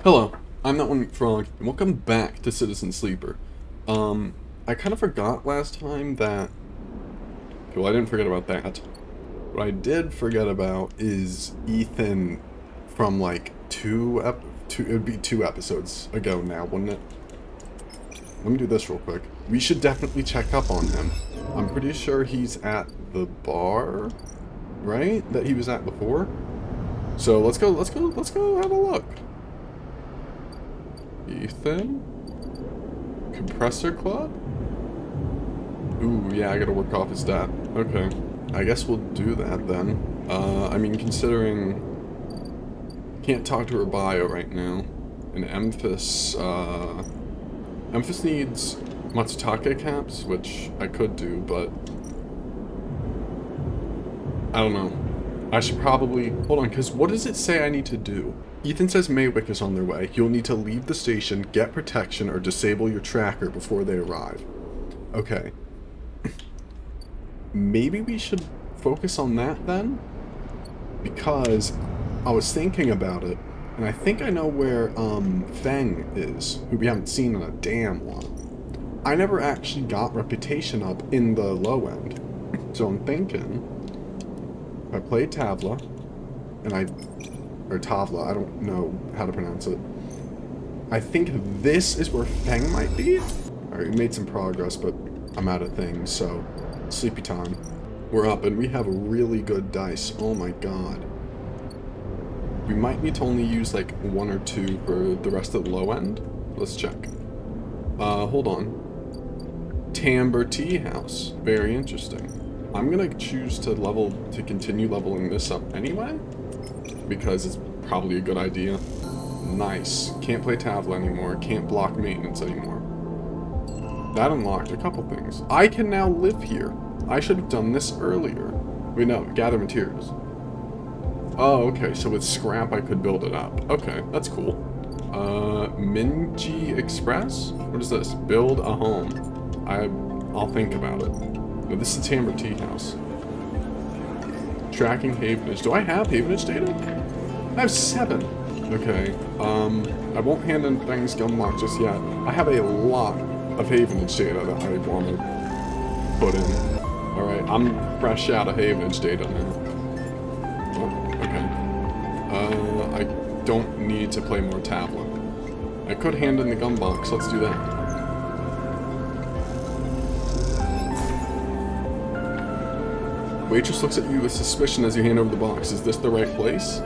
Hello, I'm that one frog, and welcome back to Citizen Sleeper. I kind of forgot last time that... Well, I didn't forget about that. What I did forget about is Ethan from, like, it would be 2 episodes ago now, wouldn't it? Let me do this real quick. We should definitely check up on him. I'm pretty sure he's at the bar, right? That he was at before? So let's go have a look. Ethan? Compressor Club? Ooh, yeah, I gotta work off his stat. Okay. I guess we'll do that then. I mean, considering... Can't talk to her bio right now. And Memphis needs Matsutake caps, which I could do, but... I don't know. I should probably... Hold on, because what does it say I need to do? Ethan says Maywick is on their way. You'll need to leave the station, get protection, or disable your tracker before they arrive. Okay. Maybe we should focus on that then? Because I was thinking about it, and I think I know where Feng is, who we haven't seen in a damn while. I never actually got reputation up in the low end. So I'm thinking, if I play Tavla, and or Tavla, I don't know how to pronounce it. I think this is where Feng might be. Alright, we made some progress, but I'm out of things, so sleepy time. We're up, and we have a really good dice. Oh my god. We might need to only use like 1 or 2 for the rest of the low end. Let's check. Hold on. Timber Tea House. Very interesting. I'm gonna choose to continue leveling this up anyway, because it's probably a good idea. Nice. Can't play Tavla anymore. Can't block maintenance anymore. That unlocked a couple things. I can now live here. I should have done this earlier. Wait, no. Gather materials. Oh, okay. So with scrap, I could build it up. Okay, that's cool. Minji Express? What is this? Build a home. I'll think about it. No, this is Timber Tea House. Tracking Havenage. Do I have Havenage data? I have 7. Okay. I won't hand in things Gunlock just yet. I have a lot of Havenage data that I want to put in. Alright, I'm fresh out of Havenage data now. Oh, okay. I don't need to play more Tavla. I could hand in the gun box. Let's do that. Waitress looks at you with suspicion as you hand over the box. Is this the right place?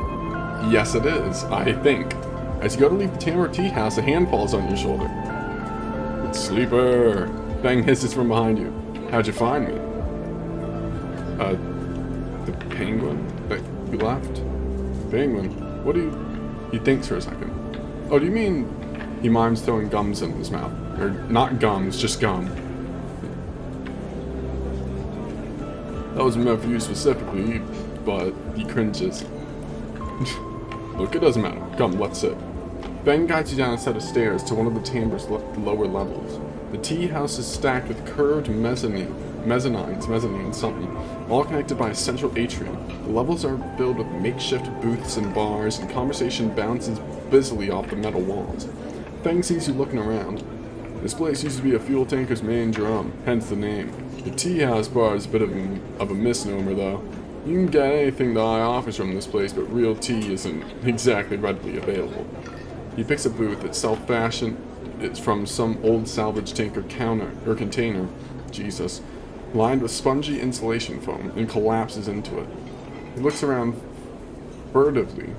Yes, it is, I think. As you go to leave the Timber Tea House, a hand falls on your shoulder. It's Sleeper! Bang hisses from behind you. How'd you find me? The penguin that you left? Penguin? What do you... He thinks for a second. Oh, do you mean he mimes throwing gums in his mouth? Or not gums, just gum. That wasn't meant for you specifically, but he cringes. Look, it doesn't matter. Come, let's sit. Ben guides you down a set of stairs to one of the Timber's lower levels. The tea house is stacked with curved mezzanines, something, all connected by a central atrium. The levels are filled with makeshift booths and bars, and conversation bounces busily off the metal walls. Feng sees you looking around. This place used to be a fuel tanker's main drum, hence the name. The tea house bar is a bit of a misnomer, though. You can get anything the eye offers from this place, but real tea isn't exactly readily available. He picks a booth that's self-fashioned. It's from some old salvage tanker container, Jesus, lined with spongy insulation foam, and collapses into it. He looks around furtively.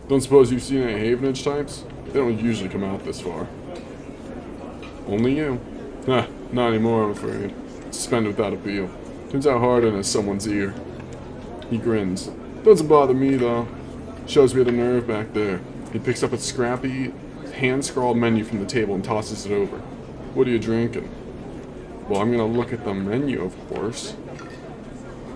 Don't suppose you've seen any Havenage types? They don't usually come out this far. Only you. Nah, not anymore, I'm afraid. Suspended without appeal. Turns out Hardin is someone's ear. He grins. Doesn't bother me, though. Shows me the nerve back there. He picks up a scrappy, hand-scrawled menu from the table and tosses it over. What are you drinking? Well, I'm gonna look at the menu, of course.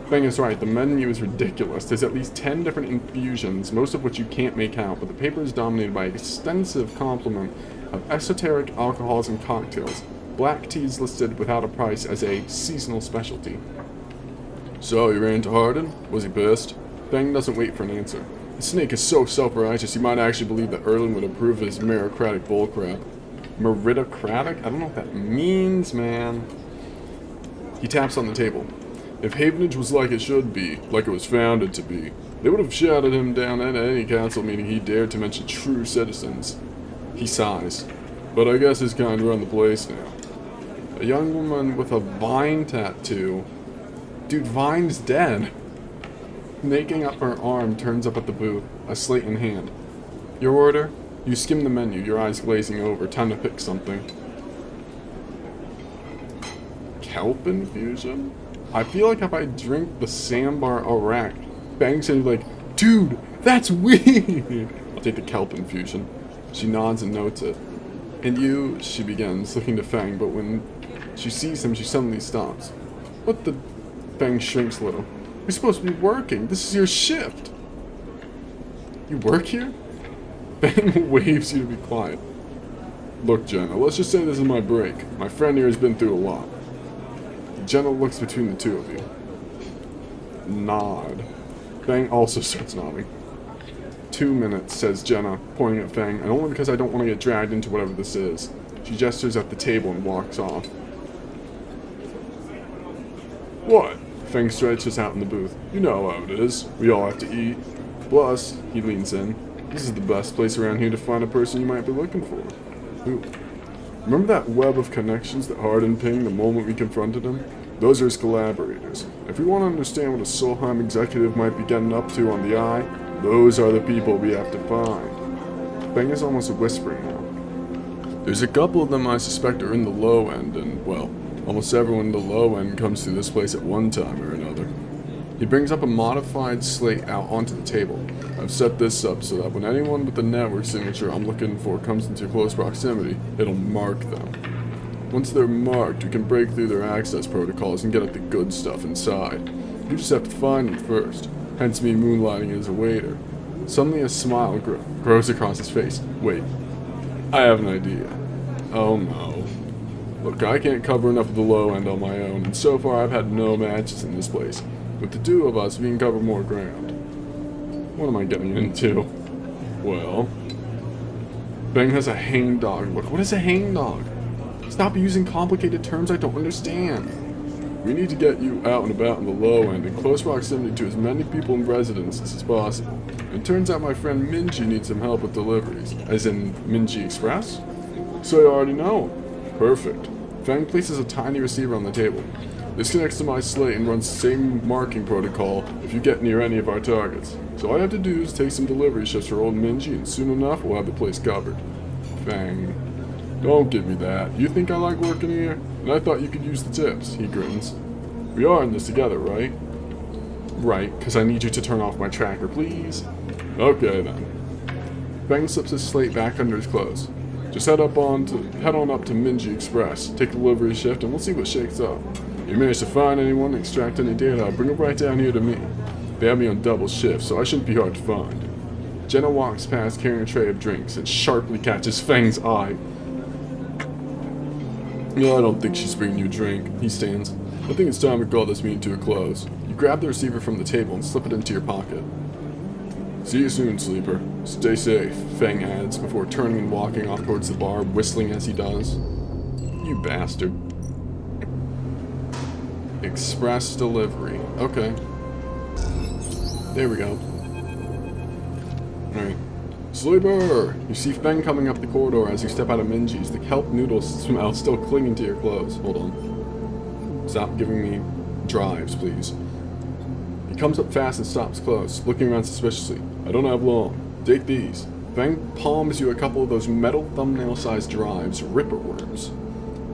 Feng is right, the menu is ridiculous. There's at least 10 different infusions, most of which you can't make out, but the paper is dominated by an extensive complement of esoteric alcohols and cocktails. Black tea is listed without a price as a seasonal specialty. So, you ran into Hardin? Was he pissed? Feng doesn't wait for an answer. He snake is so self-righteous, you might actually believe that Erlen would approve of his meritocratic bullcrap. Meritocratic? I don't know what that means, man. He taps on the table. If Havenage was like it should be, like it was founded to be, they would have shouted him down at any council meeting he dared to mention true citizens. He sighs. But I guess his kind run the place now. A young woman with a Vine tattoo. Dude, Vine's dead. Making up her arm, turns up at the booth, a slate in hand. Your order? You skim the menu, your eyes glazing over. Time to pick something. Kelp infusion? I feel like if I drink the Sambar Arak, Bang's gonna be like, dude, that's weird! I'll take the kelp infusion. She nods and notes it. And you, she begins, looking to Fang, but when she sees him, she suddenly stops. What the? Fang shrinks a little. You're supposed to be working. This is your shift. You work here? Fang waves you to be quiet. Look, Jenna, let's just say this is my break. My friend here has been through a lot. Jenna looks between the two of you. Nod. Fang also starts nodding. 2 minutes, says Jenna, pointing at Fang, and only because I don't want to get dragged into whatever this is. She gestures at the table and walks off. What? Fang stretches out in the booth. You know how it is. We all have to eat. Plus, he leans in, this is the best place around here to find a person you might be looking for. Ooh. Remember that web of connections that Hardin pinged the moment we confronted him? Those are his collaborators. If we want to understand what a Solheim executive might be getting up to on the eye, those are the people we have to find. Fang is almost whispering now. There's a couple of them I suspect are in the low end, and, well, almost everyone in the low end comes through this place at one time or another. He brings up a modified slate out onto the table. I've set this up so that when anyone with the network signature I'm looking for comes into close proximity, it'll mark them. Once they're marked, we can break through their access protocols and get at the good stuff inside. You just have to find them first, hence me moonlighting as a waiter. Suddenly a smile grows across his face. Wait, I have an idea. Oh no. Look, I can't cover enough of the low end on my own, and so far I've had no matches in this place. With the two of us, we can cover more ground. What am I getting into? Well, Bang has a hangdog look. What is a hangdog? Stop using complicated terms I don't understand. We need to get you out and about in the low end in close proximity to as many people and residences as possible. It turns out my friend Minji needs some help with deliveries. As in Minji Express? So you already know. Perfect. Fang places a tiny receiver on the table. This connects to my slate and runs the same marking protocol if you get near any of our targets. So all I have to do is take some delivery shifts for old Minji, and soon enough we'll have the place covered. Fang. Don't give me that. You think I like working here? And I thought you could use the tips. He grins. We are in this together, right? Right, because I need you to turn off my tracker, please. Okay then. Fang slips his slate back under his clothes. Just head on up to Minji Express, take the delivery shift, and we'll see what shakes up. If you manage to find anyone, extract any data, bring it right down here to me. They have me on double shift, so I shouldn't be hard to find. Jenna walks past carrying a tray of drinks and sharply catches Fang's eye. No, I don't think she's bringing you a drink. He stands. I think it's time to call this meeting to a close. You grab the receiver from the table and slip it into your pocket. See you soon, sleeper. Stay safe, Fang adds, before turning and walking off towards the bar, whistling as he does. You bastard. Express delivery. Okay. There we go. Alright. Sleeper! You see Fang coming up the corridor as you step out of Minji's, the kelp noodle smell still clinging to your clothes. Hold on. Stop giving me drives, please. He comes up fast and stops close, looking around suspiciously. I don't have long. Take these. Fang palms you a couple of those metal thumbnail-sized drives, ripper worms.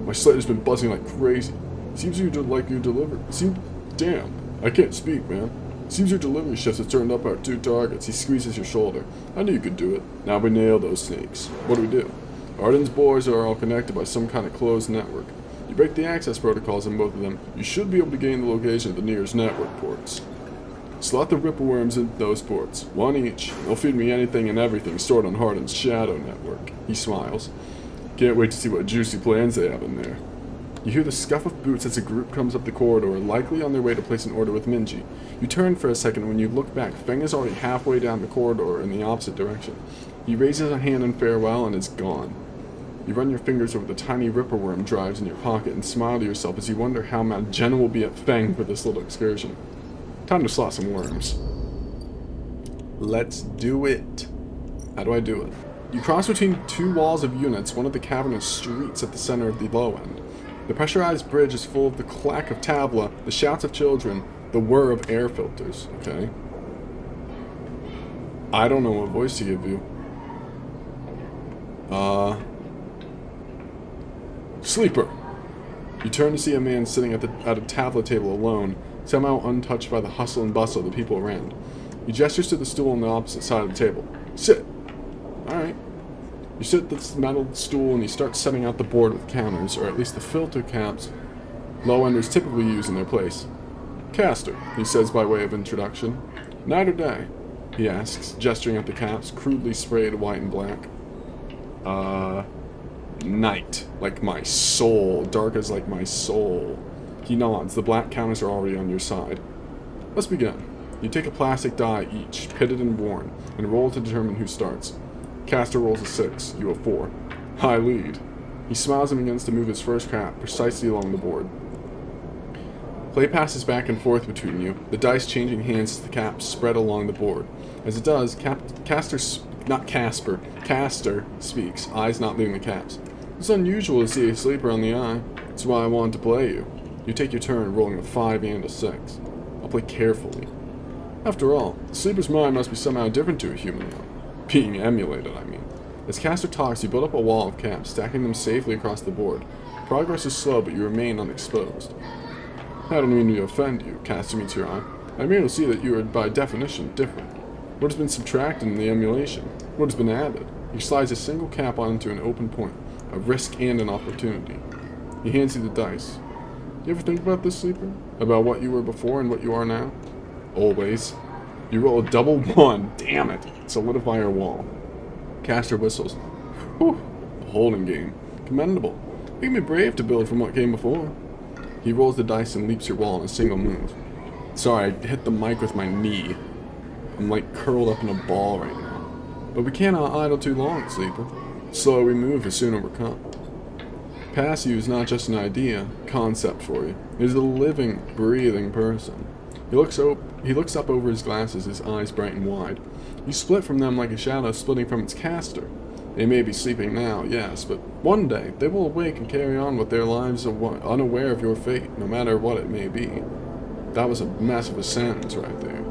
My slate has been buzzing like crazy. Seems you delivered. Damn, I can't speak, man. Seems your delivery shifts have turned up our 2 targets. He squeezes your shoulder. I knew you could do it. Now we nail those snakes. What do we do? Arden's boys are all connected by some kind of closed network. You break the access protocols in both of them, you should be able to gain the location of the nearest network ports. Slot the ripper worms into those ports, 1 each. They'll feed me anything and everything stored on Hardin's shadow network. He smiles. Can't wait to see what juicy plans they have in there. You hear the scuff of boots as a group comes up the corridor, likely on their way to place an order with Minji. You turn for a second, and when you look back, Feng is already halfway down the corridor in the opposite direction. He raises a hand in farewell and is gone. You run your fingers over the tiny ripper worm drives in your pocket and smile to yourself as you wonder how mad Jenna will be at Feng for this little excursion. Time to slot some worms. Let's do it. How do I do it? You cross between two walls of units, one of the cavernous streets at the center of the low end. The pressurized bridge is full of the clack of tabla, the shouts of children, the whir of air filters. Okay. I don't know what voice to give you. Sleeper! You turn to see a man sitting at a tablet table alone, somehow untouched by the hustle and bustle of the people around. He gestures to the stool on the opposite side of the table. Sit! Alright. You sit at this metal stool and you start setting out the board with counters, or at least the filter caps low-enders typically use in their place. Caster, he says by way of introduction. Night or day? He asks, gesturing at the caps, crudely sprayed white and black. Night. Like my soul. Dark as like my soul. He nods. The black counters are already on your side. Let's begin. You take a plastic die each, pitted and worn, and roll to determine who starts. Caster rolls a 6. You a 4. I lead. He smiles and begins to move his first cap precisely along the board. Play passes back and forth between you, the dice changing hands as the caps spread along the board. As it does, Caster speaks, eyes not leaving the caps. It's unusual to see a sleeper on the eye. That's why I wanted to play you. You take your turn, rolling a 5 and a 6. I'll play carefully. After all, the sleeper's mind must be somehow different to a human one. Being emulated, I mean. As Caster talks, you build up a wall of caps, stacking them safely across the board. Progress is slow, but you remain unexposed. I don't mean to offend you, Caster meets your eye. I merely see that you are, by definition, different. What has been subtracted in the emulation? What has been added? He slides a single cap onto an open point, a risk and an opportunity. He hands you the dice. You ever think about this, sleeper? About what you were before and what you are now? Always. You roll a double 1. Damn it. Solidify your wall. Caster whistles. Whew. A holding game. Commendable. You can be brave to build from what came before. He rolls the dice and leaps your wall in a single move. Sorry, I hit the mic with my knee. I'm like curled up in a ball right now. But we cannot idle too long, sleeper. The slower we move, the sooner we're come. Past you is not just an idea, concept for you. It is a living, breathing person. He looks up over his glasses, his eyes bright and wide. You split from them like a shadow splitting from its caster. They may be sleeping now, yes, but one day they will awake and carry on with their lives unaware of your fate, no matter what it may be. That was a mess of a sentence right there.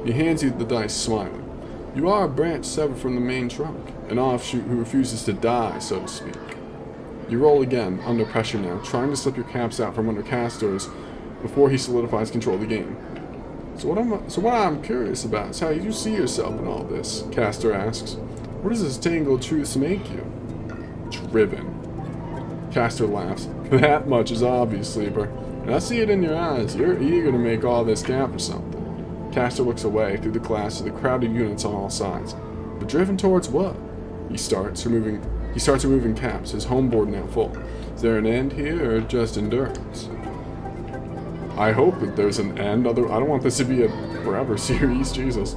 He hands you the dice, smiling. You are a branch severed from the main trunk, an offshoot who refuses to die, so to speak. You roll again, under pressure now, trying to slip your caps out from under Caster's before he solidifies control of the game. So what I'm curious about is how you see yourself in all this, Caster asks. What does this tangle of truths make you? Driven. Caster laughs. That much is obvious, sleeper. And I see it in your eyes. You're eager to make all this count for something. Caster looks away through the class to the crowded units on all sides. But driven towards what? He starts removing caps, his home board now full. Is there an end here, or just endurance? I hope that there's an end. I don't want this to be a forever series, Jesus.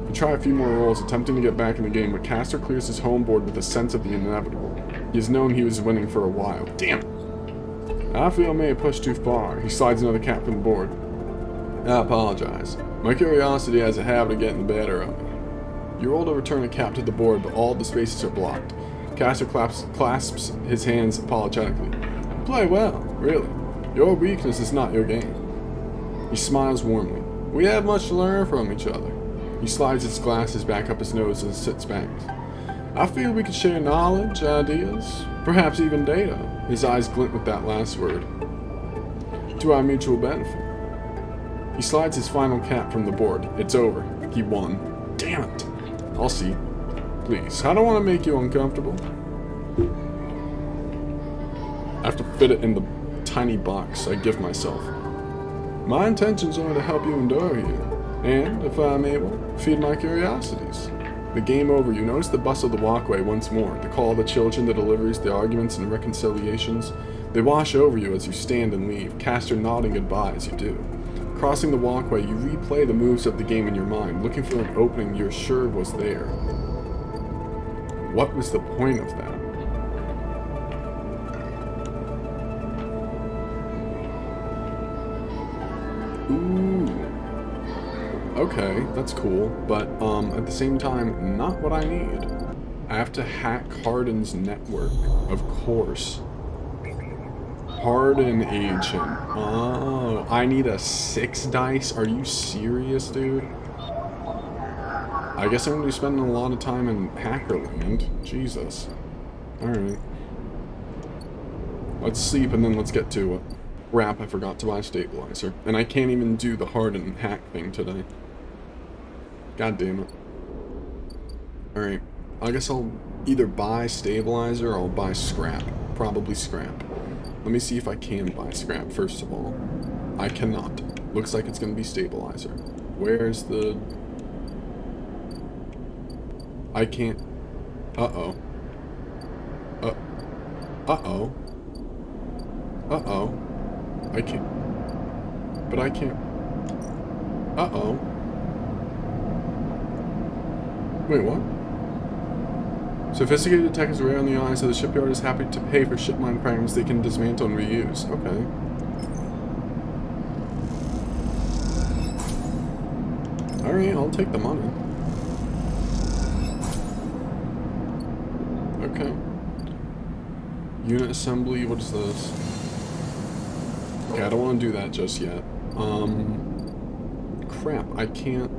You try a few more rolls, attempting to get back in the game, but Caster clears his home board with a sense of the inevitable. He has known he was winning for a while. Damn it! I feel I may have pushed too far. He slides another cap from the board. I apologize. My curiosity has a habit of getting the better of me. You roll to return a cap to the board, but all the spaces are blocked. Caster clasps his hands apologetically. You play well, really. Your weakness is not your game. He smiles warmly. We have much to learn from each other. He slides his glasses back up his nose and sits back. I feel we could share knowledge, ideas, perhaps even data. His eyes glint with that last word. To our mutual benefit. He slides his final cap from the board. It's over. He won. Damn it. I'll see. Please, I don't want to make you uncomfortable. I have to fit it in the tiny box I give myself. My intentions are to help you endure here, and, if I'm able, feed my curiosities. The game over, you notice the bustle of the walkway once more. The call of the children, the deliveries, the arguments and reconciliations. They wash over you as you stand and leave, Castor nodding goodbye as you do. Crossing the walkway, you replay the moves of the game in your mind, looking for an opening you're sure was there. What was the point of that? Ooh. Okay, that's cool, but at the same time, not what I need. I have to hack Hardin's network, of course. Hardin agent. Oh, I need a 6 dice? Are you serious, dude? I guess I'm going to be spending a lot of time in Hackerland. Jesus. Alright. Let's sleep and then let's get to it. Crap, I forgot to buy a stabilizer. And I can't even do the Hardin hack thing today. God damn it. Alright. I guess I'll either buy stabilizer or I'll buy scrap. Probably scrap. Let me see if I can buy scrap, first of all. I cannot. Looks like it's going to be stabilizer. Where's the... I can't... Uh-oh. Uh-oh. Uh-oh. I can't... But I can't... Uh-oh. Wait, what? Sophisticated tech is rare in the eye, so the shipyard is happy to pay for ship mine fragments they can dismantle and reuse. Okay. Alright, I'll take the money. Okay. Unit assembly, what is this? Okay, I don't want to do that just yet. Crap, I can't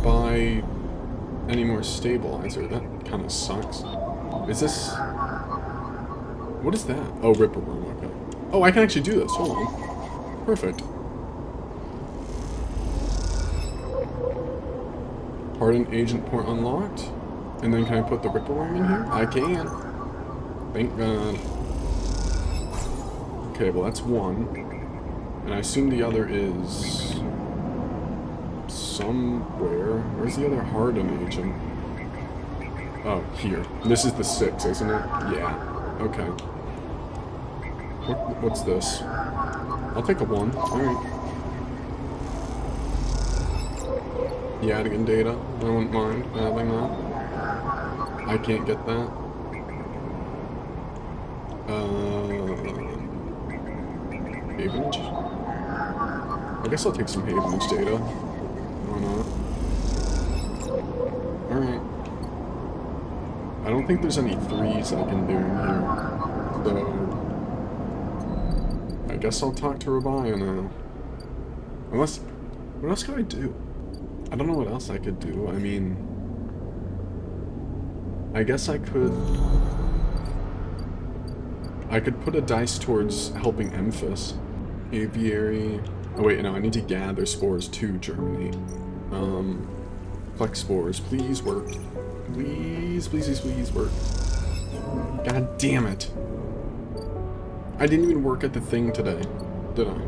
buy any more stabilizer. That kind of sucks. Is this... What is that? Oh, Ripper Worm, okay. Oh, I can actually do this. Hold on. Perfect. Hardened agent port unlocked. And then can I put the Ripper Worm in here? I can. Thank God. Okay, well that's one. And I assume the other is... somewhere. Where's the other Harden agent? Oh, here. This is the 6, isn't it? Yeah. Okay. What's this? I'll take a 1. Alright. Yadigan data. I wouldn't mind having that. I can't get that. Havenage? I guess I'll take some Havenage data. Why not? Alright. I don't think there's any 3s I can do in here. So... I guess I'll talk to Rabia now. Unless... What else could I do? I don't know what else I could do. I mean... I guess I could put a dice towards helping Emphas. Aviary... Oh wait, no, I need to gather spores to Germany. Collect spores. Please work. Please, please, please, please work. God damn it. I didn't even work at the thing today, did I?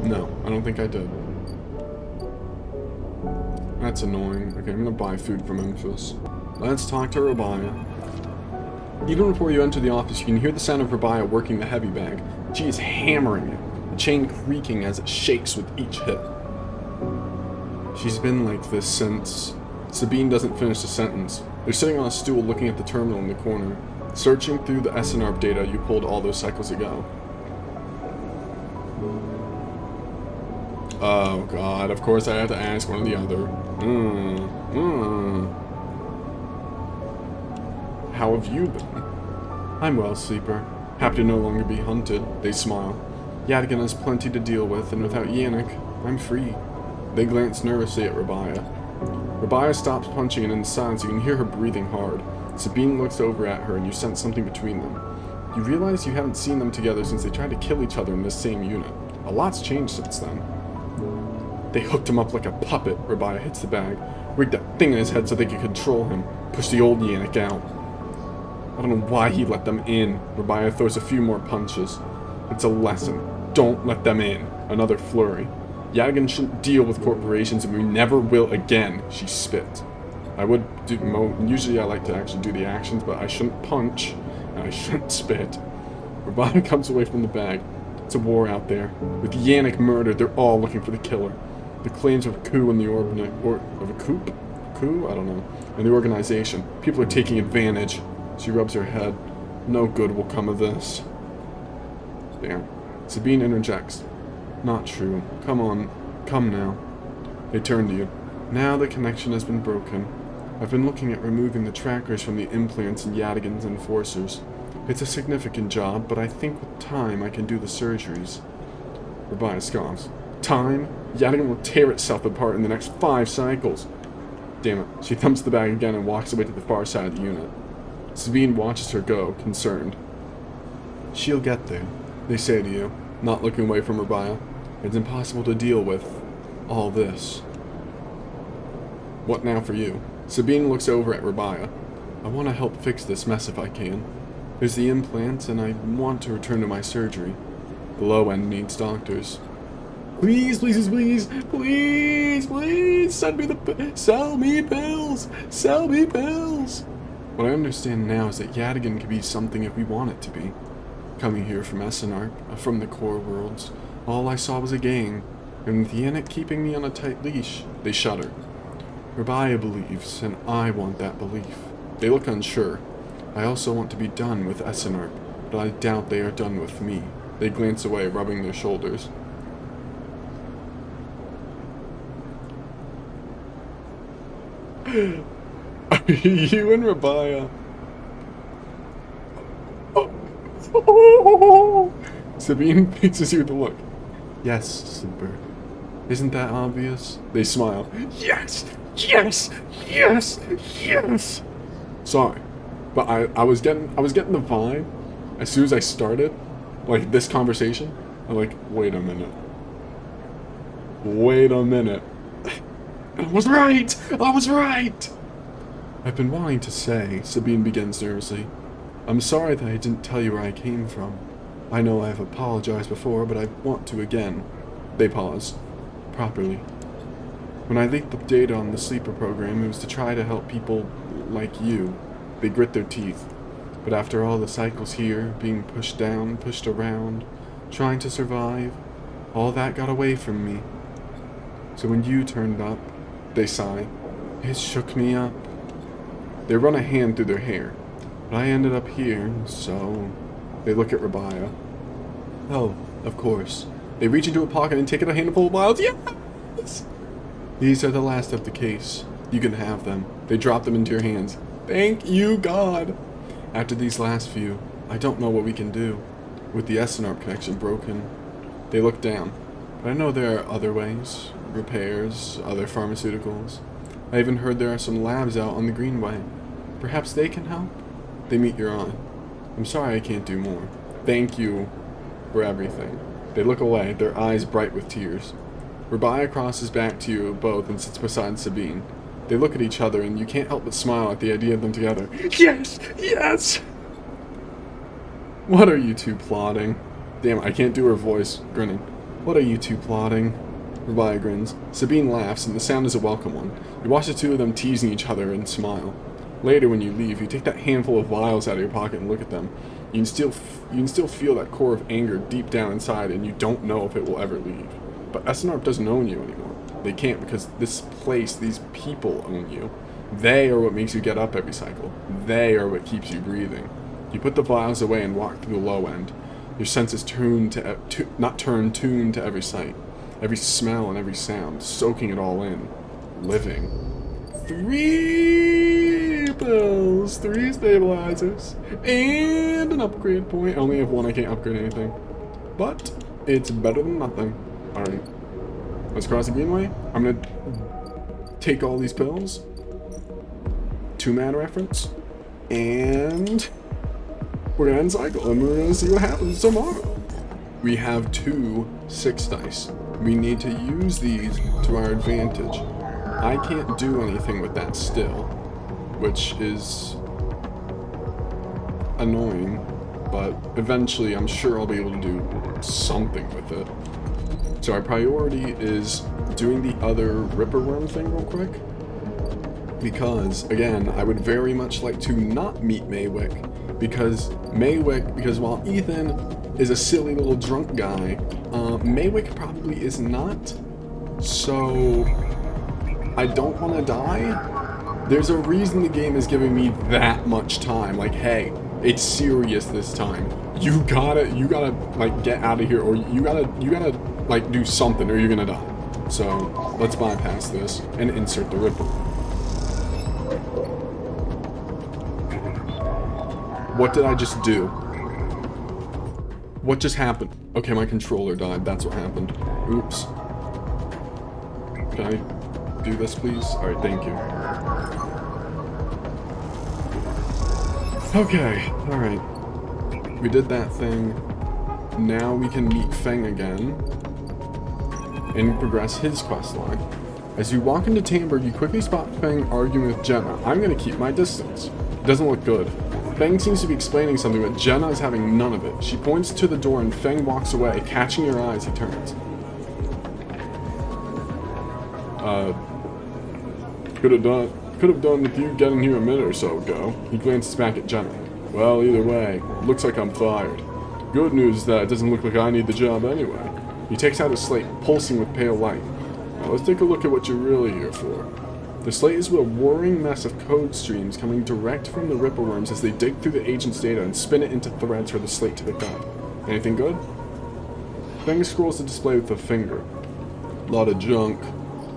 No, I don't think I did. That's annoying. Okay, I'm gonna buy food from Memphis. Let's talk to Rabia. Even before you enter the office, you can hear the sound of Rabia working the heavy bag. She is hammering it, the chain creaking as it shakes with each hit. She's been like this since... Sabine doesn't finish the sentence. They're sitting on a stool looking at the terminal in the corner. Searching through the SNRP data you pulled all those cycles ago. Oh god, of course I have to ask one or the other. How have you been? I'm well, Sleeper. Happy to no longer be hunted. They smile. Yadigan has plenty to deal with, and without Yannick, I'm free. They glance nervously at Rabia. Rabia stops punching, and in silence you can hear her breathing hard. Sabine looks over at her, and you sense something between them. You realize you haven't seen them together since they tried to kill each other in this same unit. A lot's changed since then. They hooked him up like a puppet, Rabia hits the bag, rigged that thing in his head so they could control him, push the old Yannick out. I don't know why he let them in. Rabia throws a few more punches. It's a lesson. Don't let them in. Another flurry. Yadigan shouldn't deal with corporations and we never will again, she spit. I would do usually I like to actually do the actions, but I shouldn't punch, and I shouldn't spit. Rebecca comes away from the bag. It's a war out there. With Yannick murdered, they're all looking for the killer. The claims of a coup in the of a coup? I don't know. In the organization. People are taking advantage. She rubs her head. No good will come of this. Damn. Sabine interjects. Not true. Come on. Come now. They turn to you. Now the connection has been broken. I've been looking at removing the trackers from the implants in Yadigan's enforcers. It's a significant job, but I think with time I can do the surgeries. Rabia scoffs. Time? Yadigan will tear itself apart in the next 5 cycles. Damn it. She thumps the bag again and walks away to the far side of the unit. Sabine watches her go, concerned. She'll get there, they say to you, not looking away from Rabia. It's impossible to deal with all this. What now for you? Sabine looks over at Rabia. I want to help fix this mess if I can. There's the implants, and I want to return to my surgery. The low end needs doctors. Please, please, please, please, please, sell me pills, sell me pills. What I understand now is that Yadigan could be something if we want it to be. Coming here from Essenarp, from the core worlds, all I saw was a gang, and with Yannick keeping me on a tight leash, they shudder. Rabia believes, and I want that belief. They look unsure. I also want to be done with Essenarp, but I doubt they are done with me. They glance away, rubbing their shoulders. Are you and Rabia? Oh. Sabine fixes you with a look. Yes, said Bert. Isn't that obvious? They smile. Yes! Yes! Yes! Yes! Sorry, but I was getting the vibe as soon as I started, like, this conversation. I'm like, wait a minute. Wait a minute. I was right! I was right! I've been wanting to say, Sabine begins nervously. I'm sorry that I didn't tell you where I came from. I know I've apologized before, but I want to again. They pause. Properly. When I leaked the data on the sleeper program, it was to try to help people like you. They grit their teeth. But after all the cycles here, being pushed down, pushed around, trying to survive, all that got away from me. So when you turned up, they sigh. It shook me up. They run a hand through their hair. But I ended up here, so... They look at Rabia. Oh, of course. They reach into a pocket and take out a handful of vials. Yes! These are the last of the case. You can have them. They drop them into your hands. Thank you, God! After these last few, I don't know what we can do. With the Essenarp connection broken. They look down. But I know there are other ways. Repairs, other pharmaceuticals. I even heard there are some labs out on the Greenway. Perhaps they can help? They meet your eye. I'm sorry I can't do more. Thank you for everything. They look away, their eyes bright with tears. Rabia crosses back to you both and sits beside Sabine. They look at each other and you can't help but smile at the idea of them together. Yes! Yes! What are you two plotting? Damn, I can't do her voice, grinning. What are you two plotting? Rabia grins. Sabine laughs, and the sound is a welcome one. You watch the two of them teasing each other and smile. Later, when you leave, you take that handful of vials out of your pocket and look at them. You can still feel that core of anger deep down inside, and you don't know if it will ever leave. But Essenarp doesn't own you anymore. They can't, because this place, these people own you. They are what makes you get up every cycle. They are what keeps you breathing. You put the vials away and walk through the low end. Your senses tuned to every sight, every smell and every sound, soaking it all in. Living. 3 pills, 3 stabilizers, and an upgrade point. I only have 1, I can't upgrade anything. But it's better than nothing. Alright. Let's cross the Greenway. I'm gonna take all these pills. 2-man reference. And we're gonna end cycle and we're gonna see what happens tomorrow. We have 2 6 dice. We need to use these to our advantage. I can't do anything with that still, which is annoying, but eventually I'm sure I'll be able to do something with it. So our priority is doing the other Ripper Worm thing real quick. Because, again, I would very much like to not meet Maywick. Because while Ethan is a silly little drunk guy, Maywick probably is not. So, I don't want to die. There's a reason the game is giving me that much time. Like, hey, it's serious this time. You gotta, like, get out of here, or you gotta, like, do something, or you're gonna die. So, let's bypass this and insert the ripple. What did I just do? What just happened? Okay, my controller died. That's what happened. Oops. Can I do this, please? Alright, thank you. Okay, alright. We did that thing. Now we can meet Feng again and progress his quest line. As you walk into Tamberg, you quickly spot Feng arguing with Jenna. I'm gonna keep my distance. It doesn't look good. Feng seems to be explaining something, but Jenna is having none of it. She points to the door and Feng walks away. Catching your eyes, he turns. Could have done with you getting here a minute or so ago. He glances back at Jenna. Well, either way, looks like I'm fired. Good news is that it doesn't look like I need the job anyway. He takes out his slate, pulsing with pale light. Now let's take a look at what you're really here for. The slate is a whirring mess of code streams coming direct from the Ripple Worms as they dig through the agent's data and spin it into threads for the slate to pick up. Anything good? Feng scrolls the display with a finger. Lot of junk.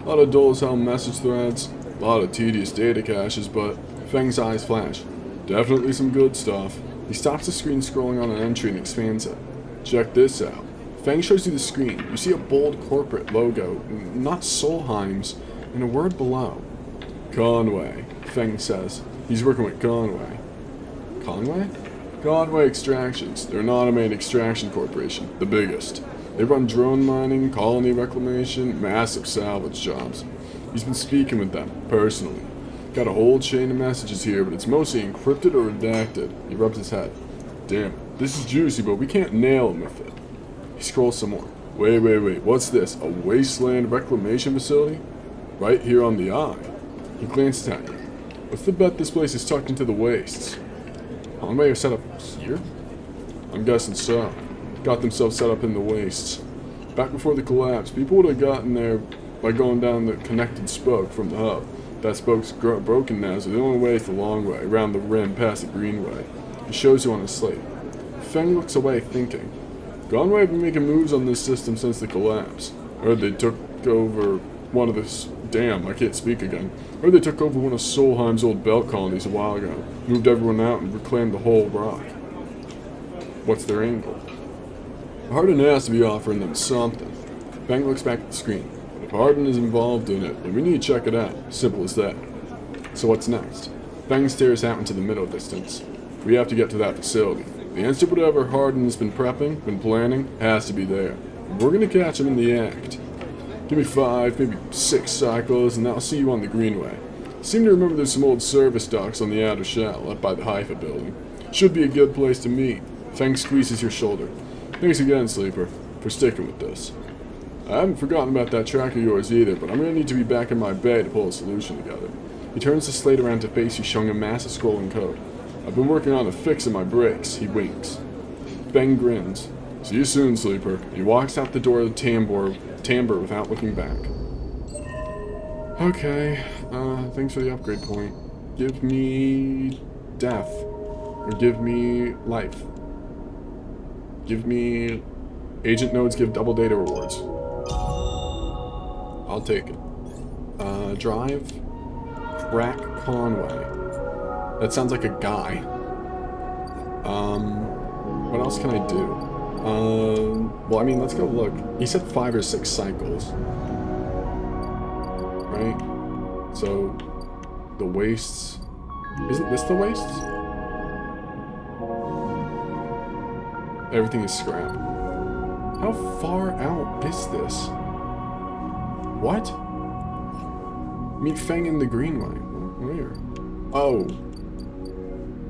Lot of dull as hell message threads. Lot of tedious data caches, but Feng's eyes flash. Definitely some good stuff. He stops the screen scrolling on an entry and expands it. Check this out. Feng shows you the screen. You see a bold corporate logo, not Solheim's, and a word below. Conway, Feng says. He's working with Conway. Conway? Conway Extractions. They're an automated extraction corporation, the biggest. They run drone mining, colony reclamation, massive salvage jobs. He's been speaking with them, personally. Got a whole chain of messages here, but it's mostly encrypted or redacted. He rubs his head. Damn, this is juicy, but we can't nail him with it. He scrolls some more. Wait, what's this? A wasteland reclamation facility? Right here on the eye. He glances at you. What's the bet this place is tucked into the wastes? Conway are set up here? I'm guessing so. Got themselves set up in the wastes. Back before the collapse, people would have gotten there by going down the connected spoke from the hub. That spoke's broken now, so the only way is the long way, around the rim past the greenway. He shows you on his slate. Feng looks away, thinking. Conway have been making moves on this system since the collapse. Heard they took over one of the... Damn, I can't speak again. Heard they took over one of Solheim's old belt colonies a while ago. Moved everyone out and reclaimed the whole rock. What's their angle? Hardin has to be offering them something. Feng looks back at the screen. If Hardin is involved in it, then we need to check it out. Simple as that. So what's next? Feng stares out into the middle distance. We have to get to that facility. The answer to whatever Hardin's been prepping, been planning, has to be there. We're gonna catch him in the act. Give me 5, maybe 6 cycles, and I'll see you on the greenway. Seem to remember there's some old service docks on the outer shell, up by the Haifa building. Should be a good place to meet. Feng squeezes your shoulder. Thanks again, Sleeper, for sticking with this. I haven't forgotten about that track of yours either, but I'm gonna need to be back in my bay to pull a solution together. He turns the slate around to face you, showing a massive scrolling code. I've been working on a fix in my brakes. He winks. Feng grins. See you soon, Sleeper. He walks out the door of the Tamber without looking back. Okay, thanks for the upgrade point. Give me death. Or give me life. Give me... Agent nodes give double data rewards. I'll take it. Drive. Crack Conway. That sounds like a guy. What else can I do? Well, I mean, let's go look. He said 5 or 6 cycles. Right? So, the wastes... Isn't this the wastes? Everything is scrap. How far out is this? What? Meet Feng in the greenway. Where? Oh.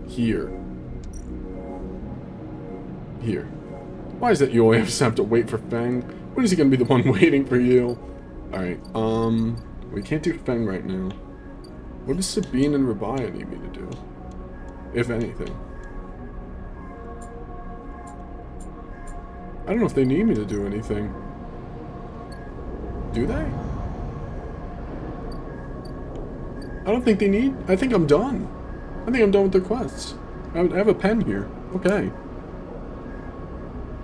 Here. Here. Why is it you always have to wait for Feng? When is he gonna be the one waiting for you? Alright, we can't do Feng right now. What does Sabine and Rabia need me to do? If anything. I don't know if they need me to do anything. Do they? I don't think they need... I think I'm done. I think I'm done with the quests. I have a pen here. Okay.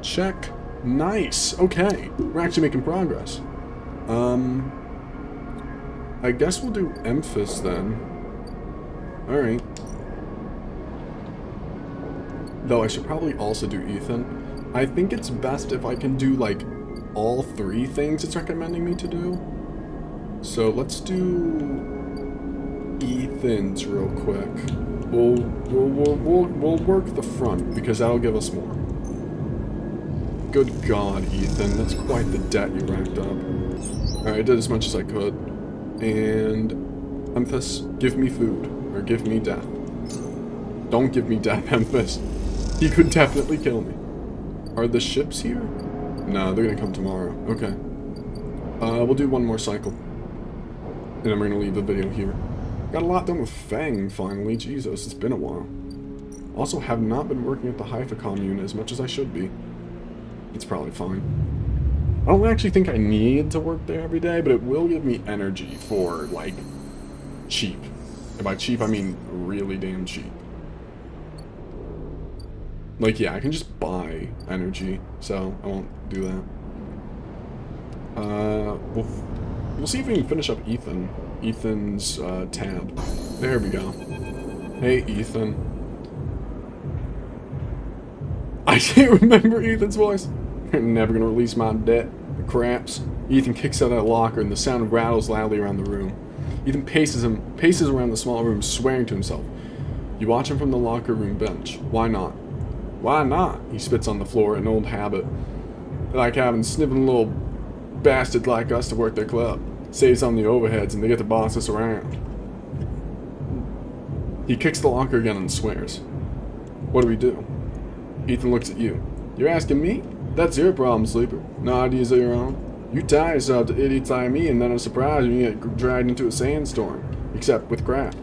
Check. Nice. Okay. We're actually making progress. I guess we'll do Emphas then. Alright. Though I should probably also do Ethan. I think it's best if I can do, like, all 3 things it's recommending me to do. So let's do Ethan's real quick. We'll work the front because that'll give us more. Good God, Ethan, that's quite the debt you racked up. Alright, I did as much as I could. And Emphas, give me food or give me death. Don't give me death, Emphas. He could definitely kill me. Are the ships here? No, they're gonna come tomorrow. Okay. We'll do one more cycle. And then we're gonna leave the video here. Got a lot done with Fang, finally. Jesus, it's been a while. Also, have not been working at the Haifa commune as much as I should be. It's probably fine. I don't actually think I need to work there every day, but it will give me energy for, like, cheap. And by cheap, I mean really damn cheap. Like, yeah, I can just buy energy, so I won't do that. We'll see if we can finish up Ethan's tab. There we go. Hey, Ethan. I can't remember Ethan's voice. I'm never gonna release my debt. The craps. Ethan kicks out of the locker and the sound rattles loudly around the room. Ethan paces around the small room, swearing to himself. You watch him from the locker room bench. Why not? Why not? He spits on the floor, an old habit. Like having sniveling little bastards like us to work their club. Saves on the overheads and they get to boss us around. He kicks the locker again and swears. What do we do? Ethan looks at you. You're asking me? That's your problem, Sleeper. No ideas of your own. You tie yourself to idiots like me and then I'm surprised when you get dragged into a sandstorm. Except with crap.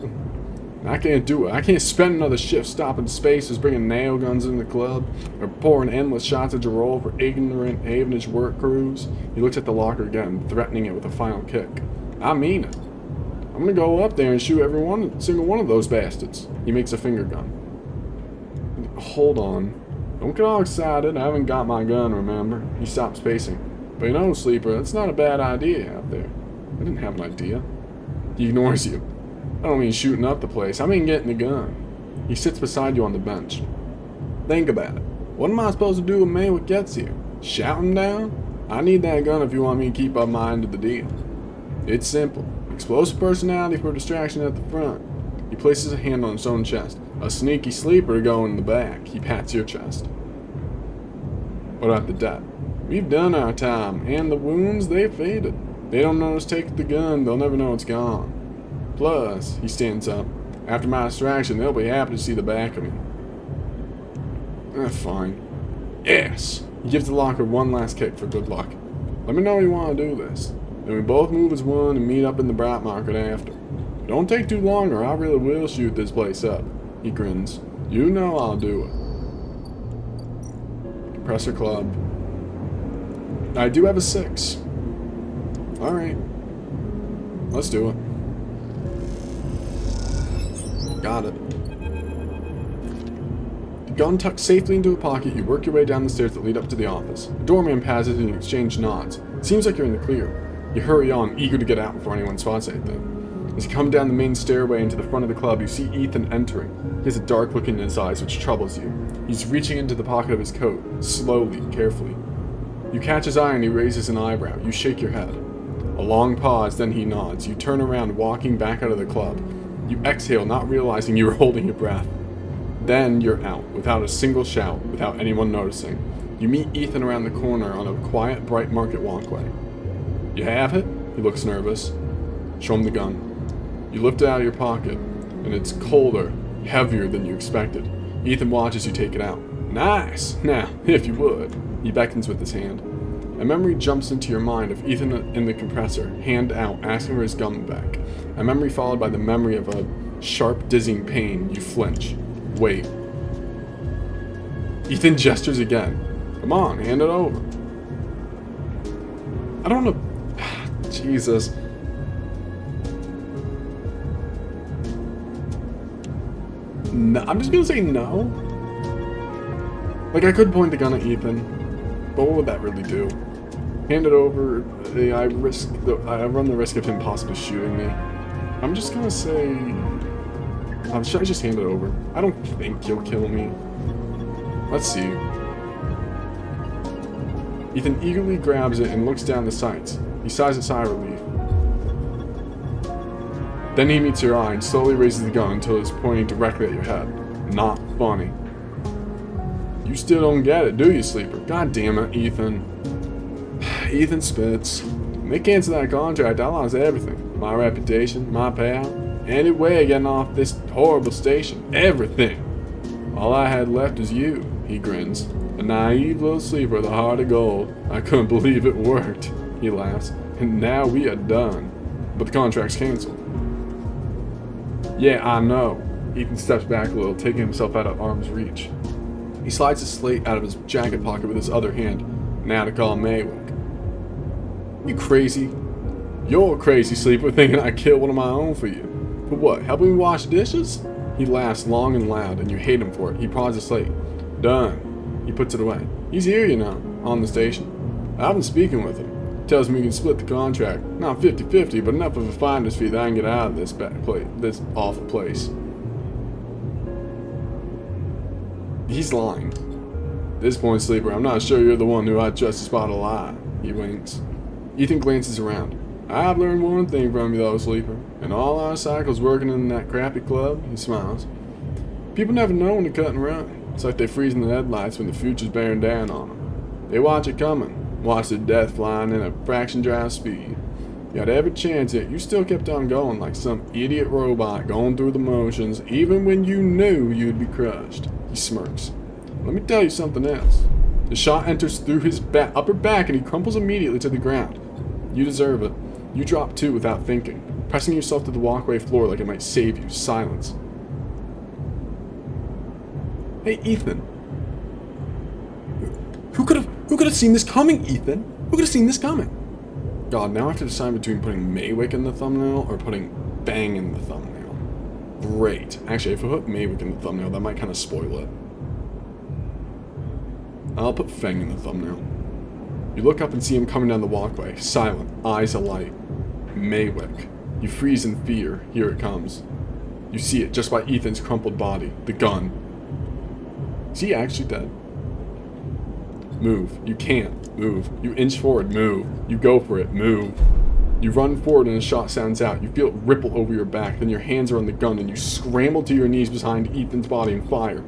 I can't do it. I can't spend another shift stopping spacers, bringing nail guns in the club, or pouring endless shots of Jarol for ignorant Havenage work crews. He looks at the locker again, threatening it with a final kick. I mean it. I'm gonna go up there and shoot single one of those bastards. He makes a finger gun. Hold on. Don't get all excited. I haven't got my gun, remember? He stops pacing. But you know, Sleeper, that's not a bad idea out there. I didn't have an idea. He ignores you. I don't mean shooting up the place, I mean getting the gun. He sits beside you on the bench. Think about it. What am I supposed to do when Maywick gets here? Shout him down? I need that gun if you want me to keep up my end of the deal. It's simple. Explosive personality for distraction at the front. He places a hand on his own chest. A sneaky sleeper to go in the back. He pats your chest. What about the debt? We've done our time, and the wounds, they've faded. They don't know us take the gun, they'll never know it's gone. Plus, he stands up. After my distraction, they'll be happy to see the back of me. Fine. Yes! He gives the locker one last kick for good luck. Let me know when you want to do this. Then we both move as one and meet up in the Bright Market after. Don't take too long or I really will shoot this place up. He grins. You know I'll do it. Compressor Club. I do have a 6. Alright. Let's do it. Got it. The gun tucked safely into a pocket, you work your way down the stairs that lead up to the office. The doorman passes and you exchange nods. It seems like you're in the clear. You hurry on, eager to get out before anyone spots anything. As you come down the main stairway into the front of the club, you see Ethan entering. He has a dark look in his eyes which troubles you. He's reaching into the pocket of his coat, slowly, carefully. You catch his eye and he raises an eyebrow. You shake your head. A long pause, then he nods. You turn around, walking back out of the club. You exhale, not realizing you were holding your breath. Then you're out, without a single shout, without anyone noticing. You meet Ethan around the corner on a quiet, bright market walkway. You have it? He looks nervous. Show him the gun. You lift it out of your pocket, and it's colder, heavier than you expected. Ethan watches you take it out. Nice! Now, if you would. He beckons with his hand. A memory jumps into your mind of Ethan in the compressor, hand out, asking for his gun back. A memory followed by the memory of a sharp, dizzying pain. You flinch. Wait. Ethan gestures again. Come on, hand it over. I don't know. Jesus. No, I'm just gonna say no. Like, I could point the gun at Ethan, but what would that really do? Hand it over. I run the risk of him possibly shooting me. I'm just gonna say. Should I just hand it over? I don't think he'll kill me. Let's see. Ethan eagerly grabs it and looks down the sights. He sighs a sigh of relief. Then he meets your eye and slowly raises the gun until it's pointing directly at your head. Not funny. You still don't get it, do you, Sleeper? God damn it, Ethan. Ethan spits. When they cancel that contract, I lost everything. My reputation, my pal, any way of getting off this horrible station. Everything. All I had left is you, he grins. A naive little sleeper with a heart of gold. I couldn't believe it worked, he laughs. And now we are done. But the contract's canceled. Yeah, I know. Ethan steps back a little, taking himself out of arm's reach. He slides a slate out of his jacket pocket with his other hand. Now to call Maywick. You crazy? You're crazy, Sleeper, thinking I killed one of my own for you. For what, helping me wash dishes? He laughs long and loud, and you hate him for it. He paws the slate. Done. He puts it away. He's here, you know, on the station. I've been speaking with him. Tells me we can split the contract. Not 50-50, but enough of a finder's fee that I can get out of this awful place. He's lying. At this point, Sleeper, I'm not sure you're the one who I'd trust to spot a lie. He winks. Ethan glances around. I've learned one thing from you, though, Sleeper. In all our cycles working in that crappy club, he smiles. People never know when to cut and run. It's like they freeze in the headlights when the future's bearing down on them. They watch it coming, watch their death flying in a fraction drive speed. You had every chance yet you still kept on going like some idiot robot going through the motions, even when you knew you'd be crushed. He smirks. Let me tell you something else. The shot enters through his upper back and he crumples immediately to the ground. You deserve it. You drop too without thinking, pressing yourself to the walkway floor like it might save you. Silence. Hey, Ethan. Who could have seen this coming, Ethan? Who could have seen this coming? God, now I have to decide between putting Maywick in the thumbnail or putting Bang in the thumbnail. Great. Actually, if I put Maywick in the thumbnail, that might kind of spoil it. I'll put Feng in the thumbnail. You look up and see him coming down the walkway, silent, eyes alight. Maywick. You freeze in fear. Here it comes. You see it just by Ethan's crumpled body. The gun. Is he actually dead? Move. You can't. Move. You inch forward. Move. You go for it. Move. You run forward and a shot sounds out. You feel it ripple over your back. Then your hands are on the gun and you scramble to your knees behind Ethan's body and fire.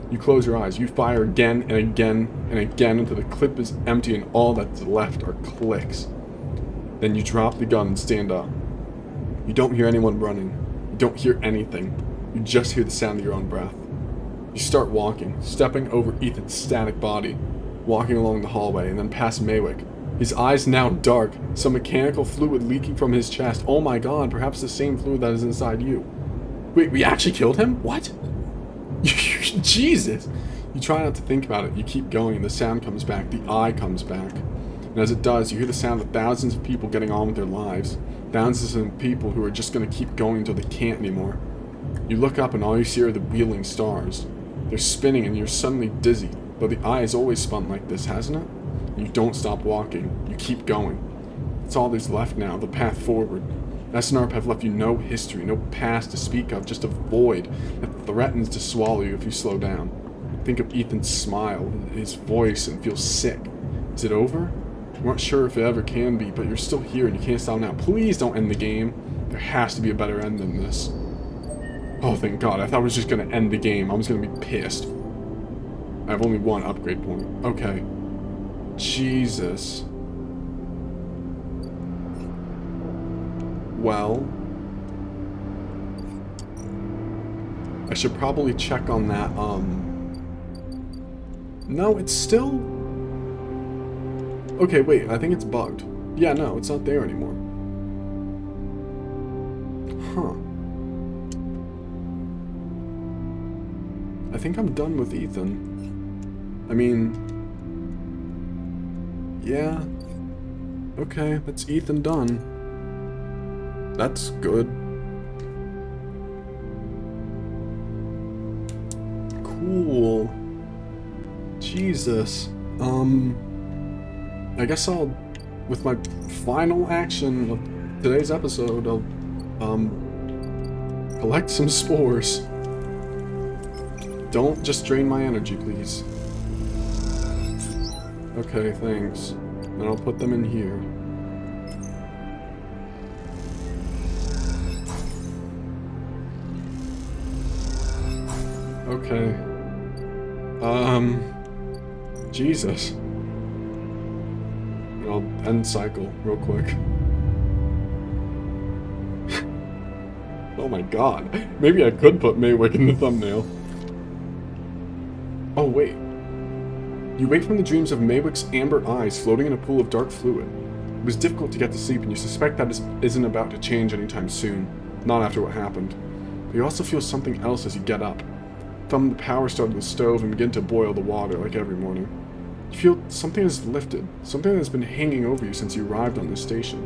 You close your eyes. You fire again and again and again until the clip is empty and all that's left are clicks. Then you drop the gun and stand up. You don't hear anyone running. You don't hear anything. You just hear the sound of your own breath. You start walking, stepping over Ethan's static body, walking along the hallway and then past Maywick. His eyes now dark, some mechanical fluid leaking from his chest. Oh my god, perhaps the same fluid that is inside you. Wait, we actually killed him? What? Jesus! You try not to think about it. You keep going and the sound comes back. The eye comes back. And as it does, you hear the sound of thousands of people getting on with their lives. Thousands of people who are just going to keep going until they can't anymore. You look up and all you see are the wheeling stars. They're spinning and you're suddenly dizzy. But the eye has always spun like this, hasn't it? You don't stop walking. You keep going. That's all there's left now, the path forward. SNARP have left you no history, no past to speak of, just a void that threatens to swallow you if you slow down. Think of Ethan's smile, his voice, and feel sick. Is it over? You aren't sure if it ever can be, but you're still here and you can't stop now. Please don't end the game. There has to be a better end than this. Oh, thank God. I thought I was just going to end the game. I was going to be pissed. I have only one upgrade point. Okay. Jesus. Well, I should probably check on that, no, it's still... Okay, wait, I think it's bugged. Yeah, no, it's not there anymore. Huh. I think I'm done with Ethan. I mean... Yeah. Okay, that's Ethan done. That's good. Cool. Jesus. I guess I'll, with my final action of today's episode, I'll, collect some spores. Don't just drain my energy, please. Okay, thanks. And I'll put them in here. Okay. Jesus. I'll end cycle real quick. Oh my god. Maybe I could put Maywick in the thumbnail. Oh wait. You wake from the dreams of Maywick's amber eyes floating in a pool of dark fluid. It was difficult to get to sleep, and you suspect that isn't about to change anytime soon. Not after what happened. But you also feel something else as you get up. Thumb the power start of the stove and begin to boil the water like every morning. You feel something has lifted, something that's been hanging over you since you arrived on this station.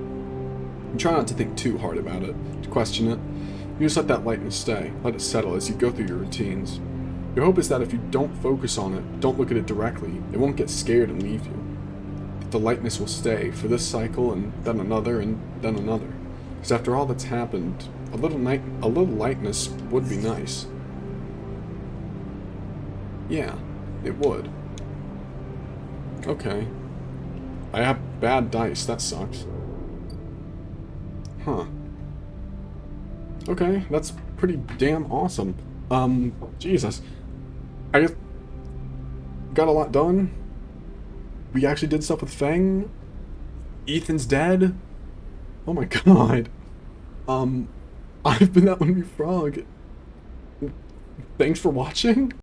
You try not to think too hard about it, to question it. You just let that lightness stay, let it settle as you go through your routines. Your hope is that if you don't focus on it, don't look at it directly, it won't get scared and leave you. That the lightness will stay for this cycle and then another and then another. Because after all that's happened, a little lightness would be nice. Yeah, it would. Okay. I have bad dice, that sucks. Huh. Okay, that's pretty damn awesome. Jesus. I just got a lot done. We actually did stuff with Fang. Ethan's dead. Oh my god. I've been that one frog. Thanks for watching.